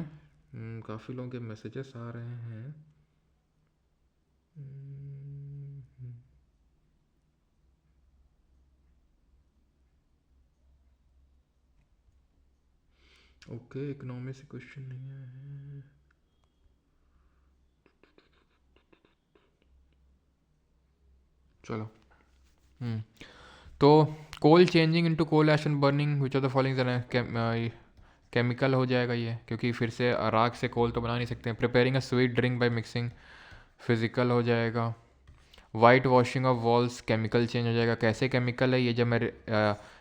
काफ़ी लोगों के मैसेजेस आ रहे हैं। ओके, इकोनॉमी से क्वेश्चन नहीं आया है। चलो। तो coal changing into coal ash and burning which of the following chemical हो जाएगा ये, क्योंकि फिर से राख से कोल तो बना नहीं सकते हैं। Preparing a sweet drink by mixing physical हो जाएगा। White washing of walls chemical change हो जाएगा। कैसे केमिकल है ये, जब मैं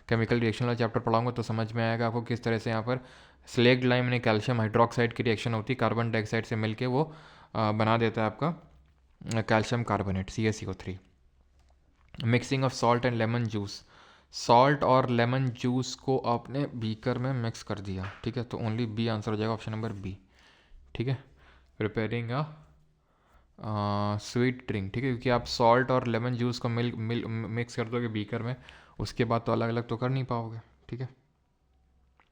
केमिकल रिएक्शन वाला चैप्टर पढ़ाऊंगा तो समझ में आएगा आपको किस तरह से यहाँ पर स्लेक्ड लाइम में कैल्शियम हाइड्रोक्साइड की रिएक्शन होती है, कार्बन डाइऑक्साइड से मिलके वो बना देता है आपका calcium carbonate CaCO3। Mixing of salt and lemon juice, salt और लेमन जूस को आपने बीकर में मिक्स कर दिया, ठीक है, तो ओनली बी आंसर हो जाएगा, ऑप्शन नंबर बी, ठीक है। प्रिपेयरिंग अ स्वीट ड्रिंक, ठीक है, क्योंकि आप सॉल्ट और लेमन जूस को मिक्स कर दोगे बीकर में, उसके बाद तो अलग अलग तो कर नहीं पाओगे, ठीक है।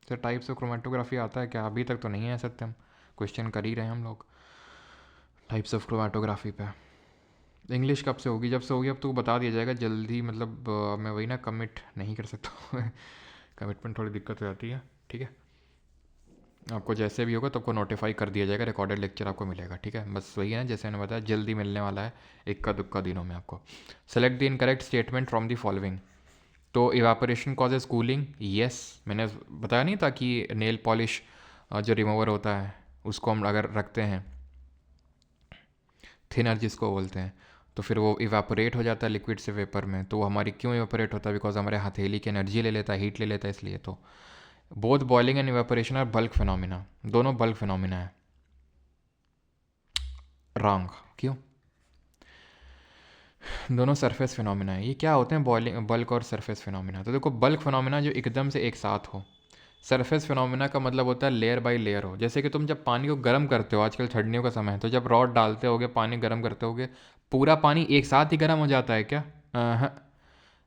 तो टाइप्स ऑफ क्रोमेटोग्राफी आता है क्या? अभी तक तो नहीं है सत्यम, क्वेश्चन कर ही रहे हैं हम लोग टाइप्स ऑफ क्रोमेटोग्राफी पे। इंग्लिश कब से होगी? जब से होगी अब तो बता दिया जाएगा जल्दी, मतलब मैं वही ना कमिट नहीं कर सकता कमिटमेंट थोड़ी दिक्कत हो जाती है, ठीक है। आपको जैसे भी होगा तो आपको नोटिफाई कर दिया जाएगा, रिकॉर्डेड लेक्चर आपको मिलेगा, ठीक है। बस वही है ना, जैसे मैंने बताया जल्दी मिलने वाला है, इक्का दुक्का दिनों में आपको। Select the incorrect statement from the following. तो इवापोरेशन कॉजेज कूलिंग, यस, मैंने बताया नहीं था कि नेल पॉलिश जो रिमूवर होता है उसको हम अगर रखते हैं, थिनर जिसको बोलते हैं, तो फिर वो इवापोरेट हो जाता है लिक्विड से वेपर में। तो वो हमारी क्यों इवापोरेट होता है? बिकॉज हमारे हथेली की एनर्जी ले लेता है, हीट ले लेता है, इसलिए। तो both boiling and evaporation are bulk phenomena, दोनों बल्क फिनोमिना है। रॉन्ग, क्यों? दोनों सरफेस फिनोमिना है। ये क्या होते हैं बॉइलिंग, बल्क और सरफेस फिनोमिना? तो देखो, बल्क फिनोमिना जो एकदम से एक साथ हो, सरफेस फिनोमिना का मतलब होता है लेयर बाय लेयर हो। जैसे कि तुम जब पानी को गर्म करते हो, आजकल ठंडियों का समय है, तो जब रॉड डालते होगे, पानी गर्म करते होगे, पूरा पानी एक साथ ही गर्म हो जाता है क्या?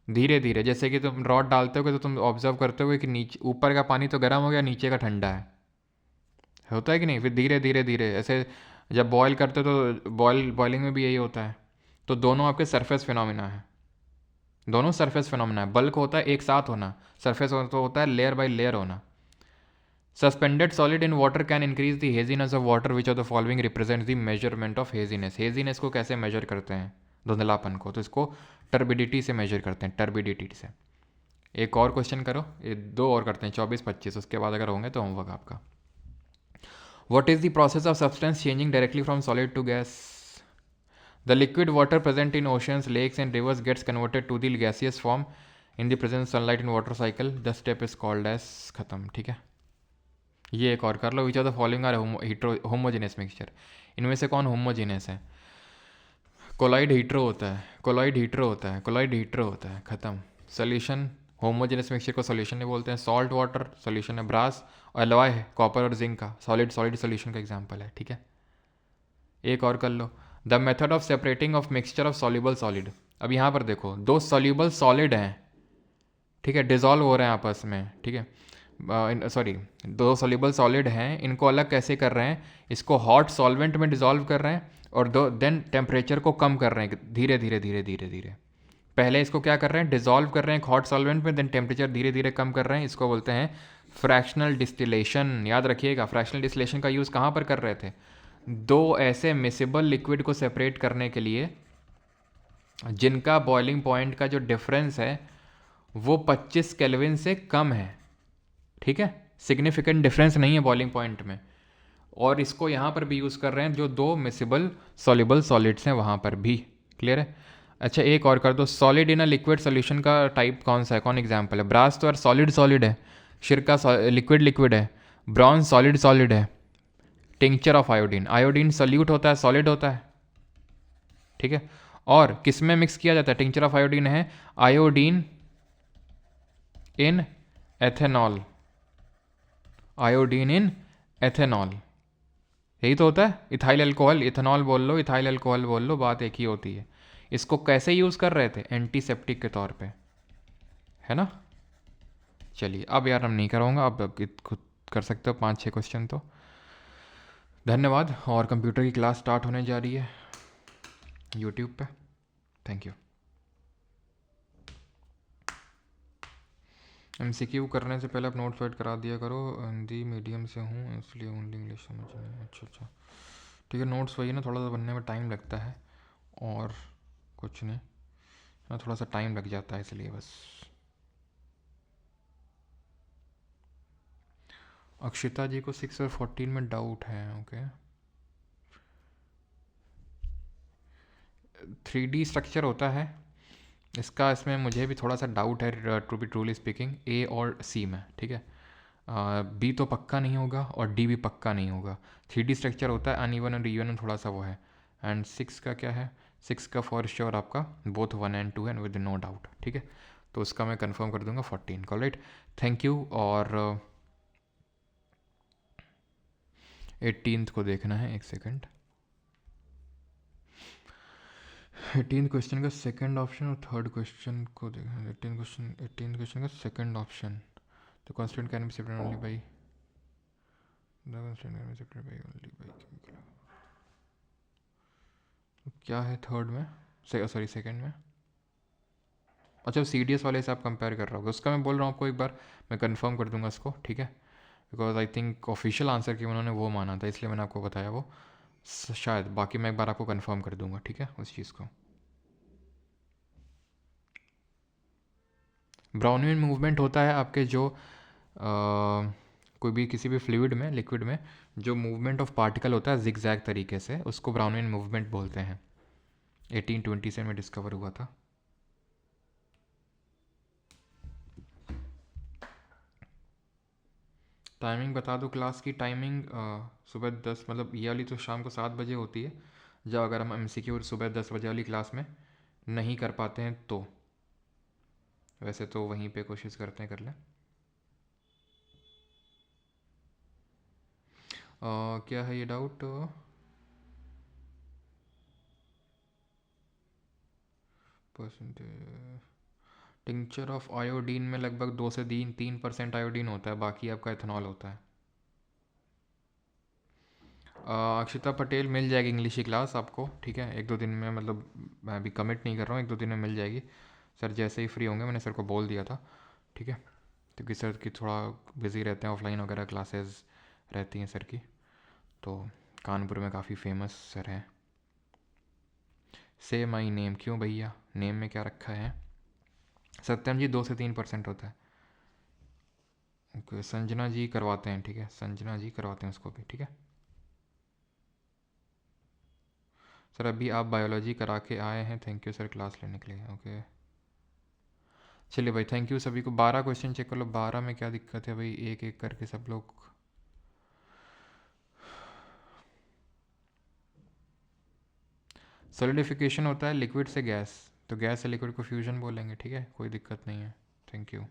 धीरे धीरे, जैसे कि तुम रॉड डालते होगे तो तुम ऑब्जर्व करते होगे कि नीचे ऊपर का पानी तो गर्म हो गया, नीचे का ठंडा है, होता है कि नहीं? फिर धीरे धीरे धीरे ऐसे जब बॉयल करते हो तो बॉइलिंग में भी यही होता है। तो दोनों आपके सरफेस फिनोमिना है, दोनों सरफेस फिनोमिना है। बल्क होता है एक साथ होना, सरफेस तो होता है लेयर बाय लेयर होना। Suspended solid in water can increase the haziness of water, which of the following represent the measurement of haziness. Haziness को कैसे मेजर करते हैं? धुंधलापन को, तो इसको टर्बिडिटी से मेजर करते हैं, टर्बिडिटी से। एक और क्वेश्चन करो, ये दो और करते हैं, 24-25, उसके बाद अगर होंगे तो होमवर्क आपका। What is the process of substance changing directly from solid to gas? The liquid water present in oceans, lakes and rivers gets converted to the gaseous form in the presence of sunlight in water cycle. The step is called as खत्म, ठीक है। ये एक और कर लो, which of the following are homogeneous mixture. इनमें से कौन होमोजेनियस है? कोलाइड हीट्रो होता है, कोलाइड हीट्रो होता है, कोलाइड हीट्रो होता है, खत्म। सोल्यूशन, होमोजेनियस मिक्सचर को सोल्यूशन नहीं बोलते हैं। सॉल्ट वाटर सोल्यूशन है, ब्रास और एलॉय है, कॉपर और जिंक का सॉलिड सॉलिड सोल्यूशन का एग्जांपल है, ठीक है। एक और कर लो, the method of separating of mixture of soluble solid. अब यहाँ पर देखो, दो सॉल्युबल सॉलिड हैं, ठीक है, डिजॉल्व हो रहे हैं आपस में, ठीक है, सॉरी, दो सॉल्युबल सॉलिड हैं, इनको अलग कैसे कर रहे हैं? इसको हॉट सॉल्वेंट में डिजॉल्व कर रहे हैं और दो देन टेम्परेचर को कम कर रहे हैं धीरे धीरे धीरे धीरे धीरे। पहले इसको क्या कर रहे हैं? डिजॉल्व कर रहे हैं हॉट सॉल्वेंट में, देन टेम्परेचर धीरे धीरे कम कर रहे हैं। इसको बोलते हैं फ्रैक्शनल डिस्टिलेशन। याद रखिएगा, फ्रैक्शनल डिस्टिलेशन का यूज़ कहाँ पर कर रहे थे? दो ऐसे मिसिबल लिक्विड को सेपरेट करने के लिए जिनका बॉइलिंग पॉइंट का जो डिफरेंस है वो 25 केल्विन से कम है, ठीक है, सिग्निफिकेंट डिफरेंस नहीं है बॉइलिंग पॉइंट में। और इसको यहाँ पर भी यूज़ कर रहे हैं, जो दो मिसिबल सॉल्युबल सॉलिड्स हैं वहाँ पर भी। क्लियर है? अच्छा, एक और कर दो, solid in a liquid solution का टाइप कौन सा है, कौन एग्जाम्पल है? ब्रास तो यार सॉलिड सॉलिड है, सिरका लिक्विड लिक्विड है, ब्रॉन्ज सॉलिड सॉलिड है। Tincture of iodine, iodine solute होता है, सॉलिड होता है, ठीक है। और किस में मिक्स किया जाता है? टिंक्चर ऑफ आयोडीन है आयोडीन इन एथेनॉल, आयोडीन इन एथेनॉल, यही तो होता है। इथाइल अल्कोहल, इथेनॉल बोल लो, इथाइल अल्कोहल बोल लो, बात एक ही होती है। इसको कैसे यूज़ कर रहे थे? एंटीसेप्टिक के तौर पे, है ना। चलिए, अब यार हम नहीं कराऊंगा, अब खुद कर सकते हो 5-6 क्वेश्चन तो। धन्यवाद। और कंप्यूटर की क्लास स्टार्ट होने जा रही है यूट्यूब पे। Thank you. MCQ करने से पहले आप नोट फाइट करा दिया करो, हिंदी मीडियम से हूँ इसलिए ओनली इंग्लिश समझ में। अच्छा अच्छा, ठीक है, नोट्स वही ना, थोड़ा सा बनने में टाइम लगता है और कुछ नहीं। थोड़ा सा टाइम लग जाता है इसलिए बस। अक्षिता जी को 6 और 14 में डाउट है। ओके, 3D स्ट्रक्चर होता है इसका, इसमें मुझे भी थोड़ा सा डाउट है टू बी ट्रूली स्पीकिंग, ए और सी में, ठीक है। बी तो पक्का नहीं होगा और डी भी पक्का नहीं होगा। 3D स्ट्रक्चर होता है, अनइवन और इवन में थोड़ा सा वो है। एंड 6 का क्या है, 6 का फॉर श्योर आपका both 1 and 2 and with no doubt, ठीक है। तो उसका मैं कंफर्म कर दूंगा 14 का, राइट। Thank you. और 18th को देखना है, एक सेकेंड। 18th क्वेश्चन का सेकंड ऑप्शन और थर्ड क्वेश्चन को देखना है। 18th क्वेश्चन का second option, the constant can be separated only by the constant can be separated by only by, क्या है थर्ड में, सॉरी सेकंड में। अच्छा, CDS वाले से आप कंपेयर कर रहे हो, उसका मैं बोल रहा हूँ आपको, एक बार मैं कंफर्म कर दूंगा इसको, ठीक है। Because I think official answer की उन्होंने वो माना था, इसलिए मैंने आपको बताया वो शायद। बाकी मैं एक बार आपको कंफर्म कर दूंगा, ठीक है, उस चीज़ को। ब्राउनियन मूवमेंट होता है आपके जो कोई भी किसी भी फ्लूइड में, लिक्विड में जो मूवमेंट ऑफ पार्टिकल होता है जिगजैग तरीके से, उसको ब्राउनियन मूवमेंट बोलते हैं। 1820 से में डिस्कवर हुआ था। टाइमिंग बता दो क्लास की। टाइमिंग सुबह 10, मतलब ये वाली तो शाम को 7 बजे होती है, जब अगर हम MCQ सुबह 10 बजे वाली क्लास में नहीं कर पाते हैं तो। वैसे तो वहीं पे कोशिश करते हैं कर लें। क्या है ये doubt? Percentage tincture of iodine में लगभग 2 से 3% आयोडीन होता है, बाकी आपका इथेनॉल होता है। अक्षिता पटेल मिल जाएगी इंग्लिश की क्लास आपको, ठीक है, 1-2 दिन में, मतलब मैं अभी कमिट नहीं कर रहा हूँ, 1-2 दिन में मिल जाएगी। सर जैसे ही फ्री होंगे, मैंने सर को बोल दिया था, ठीक है, क्योंकि सर की थोड़ा बिज़ी रहते हैं, ऑफलाइन वगैरह क्लासेस रहती हैं सर की, तो कानपुर में काफ़ी फेमस सर हैं। से माई नेम, क्यों भैया, नेम में क्या रखा है? सत्यम जी 2 से 3% होता है। ओके, संजना जी करवाते हैं, ठीक है, संजना जी करवाते हैं उसको भी, ठीक है। सर अभी आप बायोलॉजी करा के आए हैं, थैंक यू सर क्लास लेने के लिए। ओके चलिए भाई, थैंक यू सभी को। 12 क्वेश्चन चेक कर लो, 12 में क्या दिक्कत है भाई, एक एक करके सब लोग। सॉलिडिफिकेशन होता है लिक्विड से गैस, तो गैस से लिक्विड को फ्यूजन बोलेंगे, ठीक है, कोई दिक्कत नहीं है। Thank you.